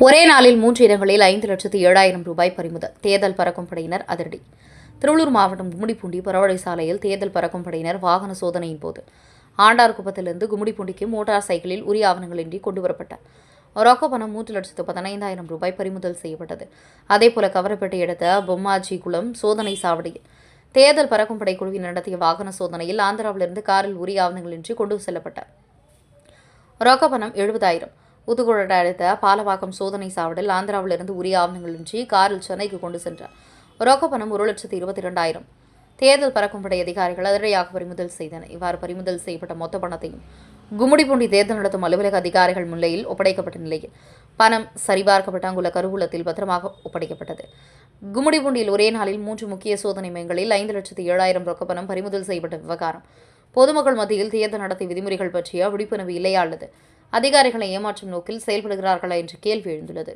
ஒரே நாளில் 3 இடங்களில் 5,07,000 ரூபாய் பறிமுதல். தேர்தல் பறக்கும் படையினர் அதிரடி. திருவள்ளூர் மாவட்டம் கும்மிடிப்பூண்டி பரவடை சாலையில் தேர்தல் பறக்கும் படையினர் வாகன சோதனையின் போது ஆண்டார்குப்பத்திலிருந்து கும்மிடிப்பூண்டிக்கு மோட்டார் சைக்கிளில் உரிய ஆவணங்களின்றி கொண்டுவரப்பட்ட ரொக்க பணம் 3,15,000 ரூபாய் பறிமுதல் செய்யப்பட்டது. அதேபோல கவரப்பேட்டை அடுத்த பொம்மாஜி குளம் சோதனை சாவடியில் தேர்தல் பறக்கும் படை குழுவினர் நடத்திய வாகன சோதனையில் ஆந்திராவிலிருந்து காரில் உரிய ஆவணங்களின்றி கொண்டு செல்லப்பட்ட ரொக்க பணம் 70,000. புதுக்கோட்டை அடுத்த பாலவாக்கம் சோதனை சாவடியில் ஆந்திராவிலிருந்து உரிய ஆவணங்களின்றி காரில் சென்னைக்கு கொண்டு சென்ற ரொக்க பணம் 1,22,000. தேர்தல் பறக்கும் படை அதிகாரிகள் அதிரடியாக பறிமுதல் செய்தனர். இவ்வாறு பறிமுதல் செய்யப்பட்ட மொத்த பணத்தையும் கும்மிடிப்பூண்டி தேர்தல் நடத்தும் அலுவலக அதிகாரிகள் முன்னிலையில் ஒப்படைக்கப்பட்ட நிலையில் பணம் சரிபார்க்கப்பட்ட அங்குள்ள கருவூலத்தில் பத்திரமாக ஒப்படைக்கப்பட்டது. கும்மிடிப்பூண்டியில் ஒரே நாளில் 3 முக்கிய சோதனை மையங்களில் 5,07,000 ரொக்க பணம் பறிமுதல் செய்யப்பட்ட விவகாரம் பொதுமக்கள் மத்தியில் தேர்தல் நடத்தை விதிமுறைகள் பற்றிய விழிப்புணர்வு இல்லையா அல்லது அதிகாரிகளை ஏமாற்றும் நோக்கில் செயல்படுகிறார்களா என்ற கேள்வி எழுந்துள்ளது.